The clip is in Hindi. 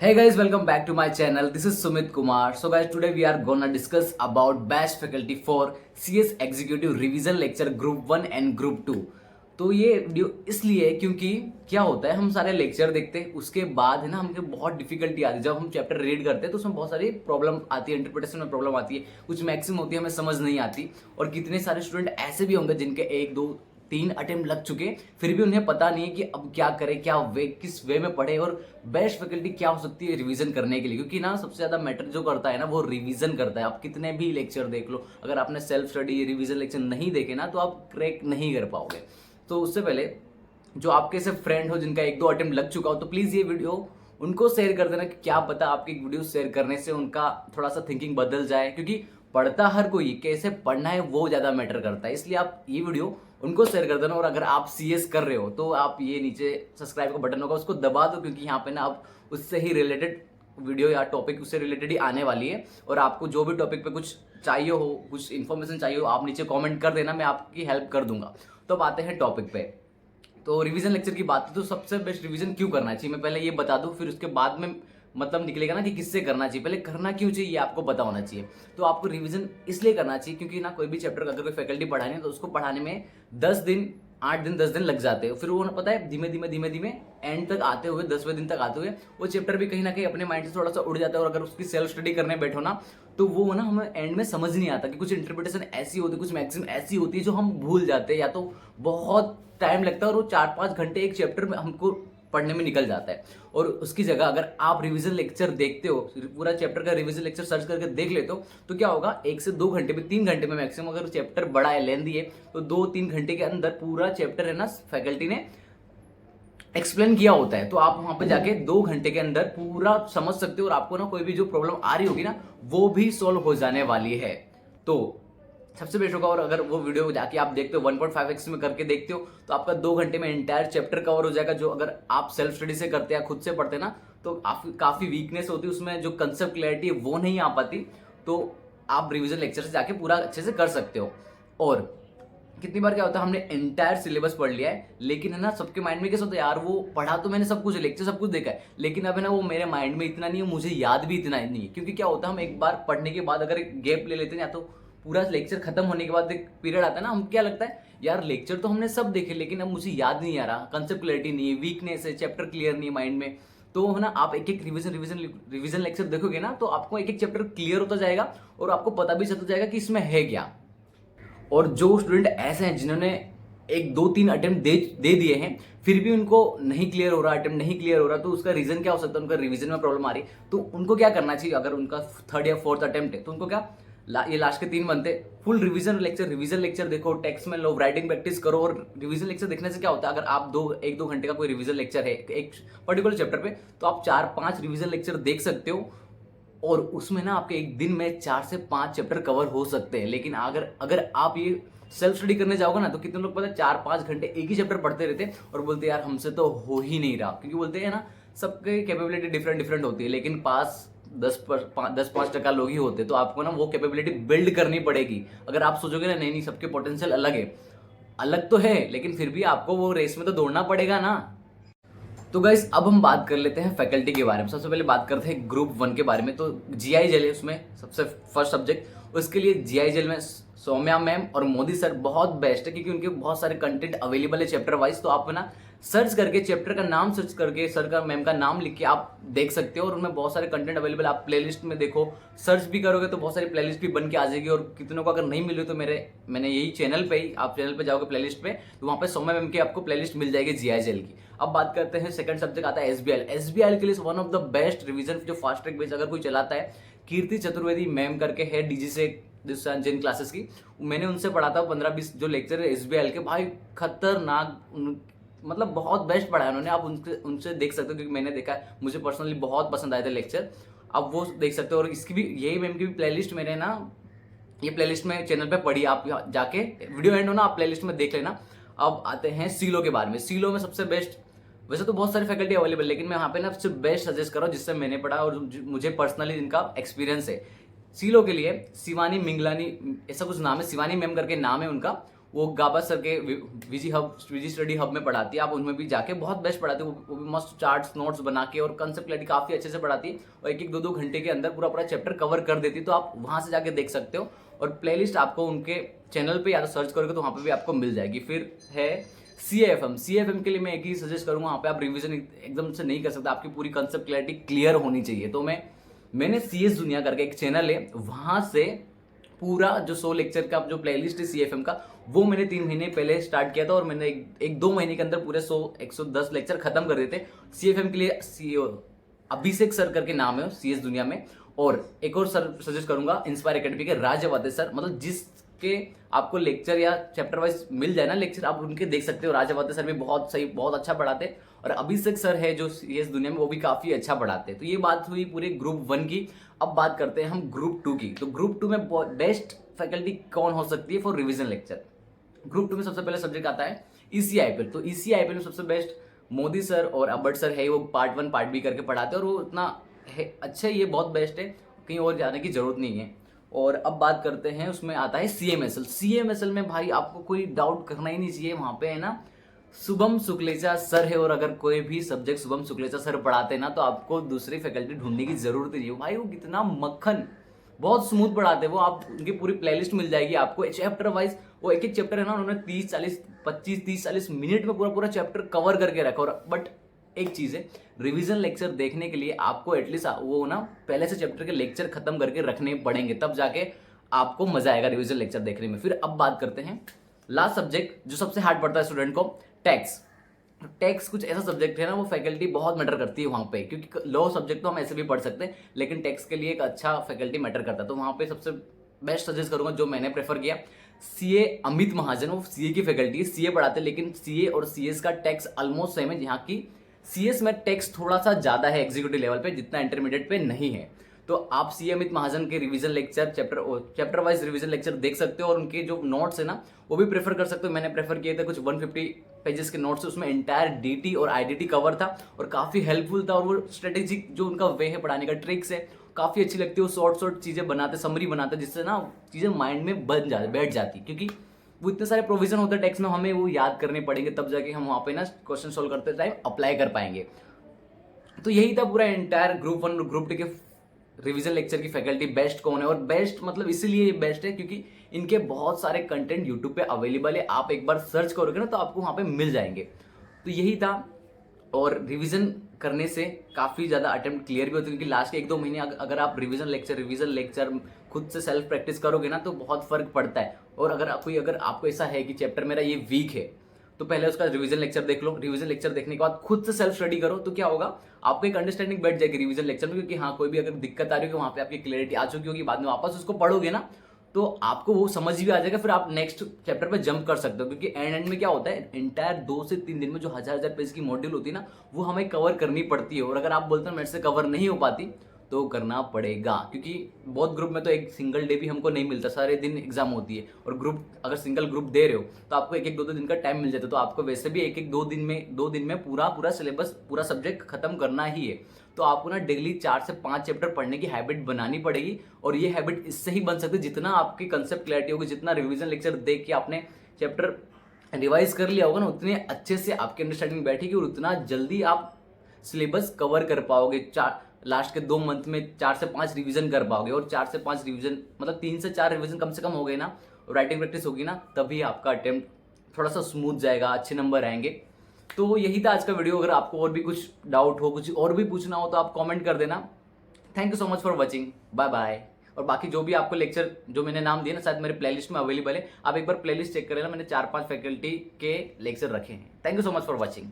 Hey guys, welcome back to my channel. This is Sumit Kumar. So guys, today we are gonna discuss about best faculty for CS Executive Revision Lecture Group 1 and Group 2. तो ये वीडियो इसलिए है क्योंकि क्या होता है, हम सारे लेक्चर देखते हैं, उसके बाद है ना हमको बहुत डिफिकल्टी आती है। जब हम चैप्टर रीड करते हैं तो उसमें बहुत सारी प्रॉब्लम आती है, इंटरप्रिटेशन में प्रॉब्लम आती है, कुछ मैक्सिमम होती है हमें समझ नहीं आती। और कितने सारे स्टूडेंट ऐसे भी होंगे जिनके एक दो तीन अटेम्प्ट लग चुके, फिर भी उन्हें पता नहीं है कि अब क्या करें, क्या वे किस वे में पढ़े और बेस्ट फैकल्टी क्या हो सकती है रिवीजन करने के लिए। क्योंकि ना सबसे ज्यादा मैटर जो करता है ना वो रिवीजन करता है। आप कितने भी लेक्चर देख लो, अगर आपने सेल्फ स्टडी रिवीजन लेक्चर नहीं देखे ना तो आप क्रैक नहीं कर पाओगे। तो उससे पहले जो आपके से फ्रेंड हो जिनका एक दो अटेम्प्ट लग चुका हो तो प्लीज ये वीडियो उनको शेयर कर देना कि क्या पता आपकी वीडियो शेयर करने से उनका थोड़ा सा थिंकिंग बदल जाए। क्योंकि पढ़ता हर कोई, कैसे पढ़ना है वो ज्यादा मैटर करता है। इसलिए आप ये वीडियो उनको शेयर कर देना। और अगर आप सीएस कर रहे हो तो आप ये नीचे सब्सक्राइब का बटन होगा उसको दबा दो, क्योंकि यहाँ पे ना आप उससे ही रिलेटेड वीडियो या टॉपिक उससे रिलेटेड ही आने वाली है। और आपको जो भी टॉपिक पे कुछ चाहिए हो, कुछ इन्फॉर्मेशन चाहिए हो, आप नीचे कमेंट कर देना, मैं आपकी हेल्प कर दूंगा। तो अब आते हैं टॉपिक पे। तो रिवीजन लेक्चर की बात है तो सबसे बेस्ट रिवीजन क्यों करना चाहिए मैं पहले ये बता दूं, फिर उसके बाद में मतलब निकलेगा ना कि किससे करना चाहिए। पहले करना क्यों चाहिए ये आपको पता होना चाहिए। तो आपको रिवीजन इसलिए करना चाहिए क्योंकि ना कोई भी चैप्टर अगर कोई फैकल्टी पढ़ानी है तो उसको पढ़ाने में 10 दिन 8 दिन 10 दिन लग जाते हैं। फिर वो ना पता है धीमे धीमे धीमे धीमे एंड तक आते हुए 10वें दिन तक आते हुए वो चैप्टर भी कहीं ना कहीं अपने माइंड से थोड़ा सा उड़ जाता है। और अगर उसकी सेल्फ स्टडी करने बैठो ना तो वो ना हमें एंड में समझ नहीं आता कि कुछ इंटरप्रिटेशन ऐसी होती है, कुछ मैक्सिमम ऐसी होती है जो हम भूल जाते हैं, या तो बहुत टाइम लगता है और वो 4-5 घंटे एक चैप्टर में हमको पढ़ने में निकल जाता है। और उसकी जगह अगर आप रिवीजन लेक्चर देखते हो, पूरा चैप्टर का रिवीजन लेक्चर सर्च करके देख लेते हो तो क्या होगा, 1 से 2 घंटे में 3 घंटे में मैक्सिमम, अगर चैप्टर बड़ा है लेंदी है तो 2-3 घंटे के अंदर पूरा चैप्टर है ना फैकल्टी ने एक्सप्लेन किया होता है। तो आप वहां पे जाके 2 घंटे के अंदर पूरा समझ सकते हो और आपको ना कोई भी जो प्रॉब्लम आ रही होगी ना वो भी सॉल्व हो जाने वाली है। तो सबसे बेस्ट होगा। और अगर वो वीडियो जाके आप देखते हो 1.5x में करके देखते हो तो आपका 2 घंटे में इंटायर चैप्टर कवर हो जाएगा। जो अगर आप सेल्फ स्टडी से करते हैं, खुद से पढ़ते ना, तो काफी वीकनेस होती है उसमें, जो कंसेप्ट क्लैरिटी है वो नहीं आ पाती। तो आप रिवीजन लेक्चर से जाके पूरा अच्छे से कर सकते हो। और कितनी बार क्या होता है, हमने एंटायर सिलेबस पढ़ लिया है लेकिन है ना सबके माइंड में कैसा होता है, यार वो पढ़ा तो मैंने सब कुछ, लेक्चर सब कुछ देखा है, लेकिन अब है ना वो मेरे माइंड में इतना नहीं है, मुझे याद भी इतना नहीं है। क्योंकि क्या होता है, हम एक बार पढ़ने के बाद अगर गैप ले लेते हैं, या तो पूरा लेक्चर खत्म होने के बाद एक पीरियड आता है ना, हम क्या लगता है यार लेक्चर तो हमने सब देखे लेकिन अब मुझे याद नहीं आ रहा, कंसेप्ट क्लैरिटी नहीं है, वीकनेस है, चैप्टर क्लियर नहीं है माइंड में। तो है ना आप एक एक रिवीजन लेक्चर देखोगे ना तो आपको एक एक चैप्टर क्लियर होता जाएगा और आपको पता भी चलता जाएगा कि इसमें है क्या। और जो स्टूडेंट ऐसे हैं जिन्होंने 1 2 3 अटेम्प्ट दे दिए हैं फिर भी उनको नहीं क्लियर हो रहा, अटेम्प्ट नहीं क्लियर हो रहा, तो उसका रीजन क्या हो सकता है, उनका रिवीजन में प्रॉब्लम आ रही है। तो उनको क्या करना चाहिए, अगर उनका 3rd या 4th अटेम्प्ट है तो उनको क्या ये लास्ट के 3 बनते, फुल रिवीजन लेक्चर देखो, टेक्स्ट में लो, राइटिंग प्रैक्टिस करो। और रिवीजन लेक्चर देखने से क्या होता है, अगर आप 1-2 घंटे का कोई रिवीजन लेक्चर है एक पर्टिकुलर चैप्टर पे तो आप 4-5 रिवीजन लेक्चर देख सकते हो। और उसमें ना आपके एक दिन में 4 से 5 चैप्टर कवर हो सकते हैं। लेकिन अगर अगर आप ये सेल्फ स्टडी करने जाओगे ना तो कितने लोग पता है 4-5 घंटे एक ही चैप्टर पढ़ते रहते हैं और बोलते हैं यार हमसे तो हो ही नहीं रहा। क्योंकि बोलते हैं ना सबकी कैपेबिलिटी डिफरेंट डिफरेंट होती है, लेकिन पास 10-5% लोग ही होते हैं। तो आपको ना वो कैपेबिलिटी बिल्ड करनी पड़ेगी। अगर आप सोचोगे ना नहीं नहीं सबके पोटेंशियल अलग है, अलग तो है लेकिन फिर भी आपको वो रेस में तो दौड़ना पड़ेगा ना। तो गाइस अब हम बात कर लेते हैं फैकल्टी के बारे में। सबसे पहले बात करते हैं ग्रुप 1 के बारे में। तो जीआई जेल है उसमें सबसे फर्स्ट सब्जेक्ट। उसके लिए जीआई जेल में सौम्या मैम और मोदी सर बहुत बेस्ट है, क्योंकि उनके बहुत सारे कंटेंट अवेलेबल है चैप्टर वाइज। तो आप ना सर्च करके चैप्टर का नाम सर्च करके सर का मैम का नाम लिख के आप देख सकते हो। और उनमें बहुत सारे कंटेंट अवेलेबल, आप प्लेलिस्ट में देखो, सर्च भी करोगे तो बहुत सारी प्लेलिस्ट भी बन के आ जाएगी। और कितनों को अगर नहीं मिले तो मैंने यही चैनल पे ही, आप चैनल पे जाओगे प्लेलिस्ट पे तो वहाँ पे सौम्या मैम की आपको प्लेलिस्ट मिल जाएगी जीआई जेल की। अब बात करते हैं सेकंड सब्जेक्ट आता है एसबीआई। एसबीआई के लिए one of the best revision जो फास्ट ट्रैक बेस अगर कोई चलाता है, कीर्ति चतुर्वेदी मैम करके है डीजी से जिन क्लासेस की, मैंने उनसे पढ़ा था 15-20 जो लेक्चर है एसबीआई के, भाई खतरनाक, मतलब बहुत बेस्ट पढ़ाया उन्होंने। आप उनसे देख सकते हो, क्योंकि मैंने देखा है, मुझे पर्सनली बहुत पसंद आए थे लेक्चर। आप वो देख सकते हो। और इसकी भी यही मैम की भी प्लेलिस्ट मैंने ना ये प्लेलिस्ट में चैनल पे पढ़ी, आप जाके वीडियो एंड हो ना आप प्लेलिस्ट में देख लेना। अब आते हैं सीलो के बारे में। सीलो में सबसे बेस्ट, वैसे तो बहुत सारी फैकल्टी अवेलेबल, लेकिन मैं यहाँ पे ना सबसे बेस्ट सजेस्ट कर रहा हूँ जिससे मैंने पढ़ा और मुझे पर्सनली इनका एक्सपीरियंस है। सीलो के लिए शिवानी मिंगलानी, ऐसा कुछ नाम है, शिवानी मैम करके नाम है उनका। वो गाबा सर के विजी स्टडी हब में पढ़ाती है, आप उनमें भी जाके बहुत बेस्ट पढ़ाती है। वो भी मस्त चार्ट्स नोट्स बना के और कंसेप्ट क्लैरिटी काफ़ी अच्छे से पढ़ाती है और 1-1 2-2 घंटे के अंदर पूरा चैप्टर कवर कर देती है। तो आप वहाँ से जाके देख सकते हो और प्लेलिस्ट आपको उनके चैनल पे या तो सर्च करोगे तो वहाँ पे भी आपको मिल जाएगी। फिर है CAFM के लिए मैं एक ही सजेस्ट करूँगा, वहाँ पे आप रिवीजन एकदम से नहीं कर सकते, आपकी पूरी कंसेप्ट क्लैरिटी क्लियर होनी चाहिए। तो मैंने CS दुनिया करके एक चैनल है, वहाँ से पूरा जो 100 लेक्चर का जो प्लेलिस्ट है CAFM का, वो मैंने 3 महीने पहले स्टार्ट किया था और मैंने एक 2 महीने के अंदर पूरे 110 लेक्चर खत्म कर देते। CAFM के लिए CEO अभिषेक सर करके नाम है CS दुनिया में। और एक और सर सजेस्ट करूंगा इंस्पायर एकेडमी के राजावाते सर, मतलब जिसके आपको लेक्चर या चैप्टर वाइज मिल जाए ना लेक्चर, आप उनके देख सकते हो। राजावाते सर भी बहुत सही, बहुत अच्छा पढ़ाते, और अभिषेक सर है जो CS दुनिया में, वो भी काफी अच्छा पढ़ाते हैं। तो ये बात हुई पूरे ग्रुप 1 की। अब बात करते हैं हम ग्रुप 2 की। तो ग्रुप 2 में बेस्ट फैकल्टी कौन हो सकती है फॉर रिविजन लेक्चर? ग्रुप 2 में सबसे पहले सब्जेक्ट आता है ECIPL। तो ECIPL में सबसे बेस्ट मोदी सर और अब्बट सर है, वो पार्ट 1 पार्ट बी करके पढ़ाते हैं और वो इतना है अच्छा, ये बहुत बेस्ट है, कहीं और जाने की जरूरत नहीं है। और अब बात करते हैं, उसमें आता है CMSL में भाई आपको कोई डाउट करना ही नहीं चाहिए, वहाँ पे है ना शुभम शुक्लेचा सर है। और अगर कोई भी सब्जेक्ट शुभम शुक्लेचा सर पढ़ाते हैं ना, तो आपको दूसरी फैकल्टी ढूंढने की जरूरत नहीं है भाई। वो कितना मक्खन, बहुत स्मूथ पढ़ाते हैं वो, आप उनकी पूरी प्लेलिस्ट मिल जाएगी आपको चैप्टर वाइज। वो एक चैप्टर है ना, उन्होंने 30-40 मिनट में पूरा चैप्टर कवर करके रखा। और बट एक चीज है, रिवीजन लेक्चर देखने के लिए आपको एटलीस्ट वो ना पहले से चैप्टर के लेक्चर खत्म करके रखने पड़ेंगे, तब जाके आपको मजा आएगा रिवीजन लेक्चर देखने में। फिर अब बात करते हैं लास्ट सब्जेक्ट जो सबसे हार्ड पड़ता है स्टूडेंट को, टैक्स कुछ ऐसा सब्जेक्ट है ना, वो फैकल्टी बहुत मैटर करती है वहाँ पे, क्योंकि लो सब्जेक्ट तो हम ऐसे भी पढ़ सकते हैं, लेकिन टैक्स के लिए एक अच्छा फैकल्टी मैटर करता है। तो वहाँ पे सबसे बेस्ट सजेस्ट करूंगा, जो मैंने प्रेफर किया, CA अमित महाजन। वो CA की फैकल्टी है, CA पढ़ाते हैं, लेकिन CA और CS का टैक्स ऑलमोस्ट सेम है, जहाँ की CS में टैक्स थोड़ा सा ज्यादा है एग्जीक्यूटिव लेवल पे, जितना इंटरमीडिएट पे नहीं है। तो आप CA अमित महाजन के revision lecture chapter wise revision lecture देख सकते हो, और उनके जो नोट्स है ना वो भी प्रेफर कर सकते हो। मैंने प्रेफर किए थे कुछ 150 पेजेस के नोट्स, उसमें इंटायर DT और IDT कवर था और काफी हेल्पफुल था। और वो स्ट्रेटेजिक जो उनका वे है पढ़ाने का, ट्रिक्स है, काफी अच्छी लगती है। वो शॉर्ट चीजें बनाते, समरी बनाते, जिससे ना चीजें माइंड में बैठ जाती, क्योंकि वो इतने सारे प्रोविजन होते हैं टैक्स में, हमें वो याद करने पड़ेंगे, तब जाके हम वहाँ पे ना क्वेश्चन सोल्व करते टाइम अप्लाई कर पाएंगे। तो यही था पूरा एंटायर ग्रुप 1 और ग्रुप 2 के रिवीजन लेक्चर की फैकल्टी बेस्ट कौन है। और बेस्ट मतलब इसीलिए बेस्ट है क्योंकि इनके बहुत सारे कंटेंट यूट्यूब पे अवेलेबल है, आप एक बार सर्च करोगे ना तो आपको वहाँ पे मिल जाएंगे। तो यही था, और रिवीजन करने से काफ़ी ज़्यादा अटेम्प्ट क्लियर भी होते हैं, क्योंकि लास्ट के 1-2 महीने अगर आप रिवीजन लेक्चर खुद से सेल्फ प्रैक्टिस करोगे ना तो बहुत फर्क पड़ता है। और अगर आपको ऐसा है कि चैप्टर मेरा ये वीक है, तो पहले उसका रिवीजन लेक्चर देख लो। रिवीजन लेक्चर देखने के बाद खुद से सेल्फ स्टडी करो, तो क्या होगा, आपको एक अंडरस्टैंडिंग बैठ जाएगी रिवीजन लेक्चर में, क्योंकि हाँ कोई भी अगर दिक्कत आ रही होगी वहाँ पे आपकी क्लियरिटी आ चुकी होगी, बाद में वापस उसको पढ़ोगे ना तो आपको वो समझ भी आ जाएगा, फिर आप नेक्स्ट चैप्टर पे जंप कर सकते हो। क्योंकि एंड में क्या होता है, एंटायर 2 से 3 दिन में जो 1000 पेज की मॉड्यूल होती है ना, वो हमें कवर करनी पड़ती है। और अगर आप बोलते हो मेरे से कवर नहीं हो पाती, तो करना पड़ेगा, क्योंकि बहुत ग्रुप में तो एक सिंगल डे भी हमको नहीं मिलता, सारे दिन एग्जाम होती है। और ग्रुप अगर सिंगल ग्रुप दे रहे हो तो आपको 1-1 2-2 दिन का टाइम मिल जाता है, तो आपको वैसे भी 1-1 2 दिन में पूरा सिलेबस, पूरा सब्जेक्ट खत्म करना ही है। तो आपको ना डेली 4 से 5 चैप्टर पढ़ने की हैबिट बनानी पड़ेगी। और ये हैबिट इससे ही बन सकती है, जितना आपकी कंसेप्ट क्लैरिटी होगी, जितना रिविजन लेक्चर देख के आपने चैप्टर रिवाइज कर लिया होगा ना, उतने अच्छे से आपकी अंडरस्टैंडिंग बैठेगी और उतना जल्दी आप सिलेबस कवर कर पाओगे। लास्ट के 2 मंथ में 4 से 5 रिवीजन कर पाओगे, और 4 से 5 रिवीजन मतलब 3 से 4 रिवीजन कम से कम हो गए ना, राइटिंग प्रैक्टिस होगी ना, तभी आपका अटेम्प्ट थोड़ा सा स्मूथ जाएगा, अच्छे नंबर आएंगे। तो यही था आज का वीडियो। अगर आपको और भी कुछ डाउट हो, कुछ और भी पूछना हो, तो आप कमेंट कर देना। Thank you so much for watching, bye bye. और बाकी जो भी आपको लेक्चर जो मैंने नाम दिए ना, शायद मेरे प्लेलिस्ट में अवेलेबल है, आप एक बार प्लेलिस्ट चेक कर लेना, मैंने 4-5 फैकल्टी के लेक्चर रखे हैं। Thank you so much for watching.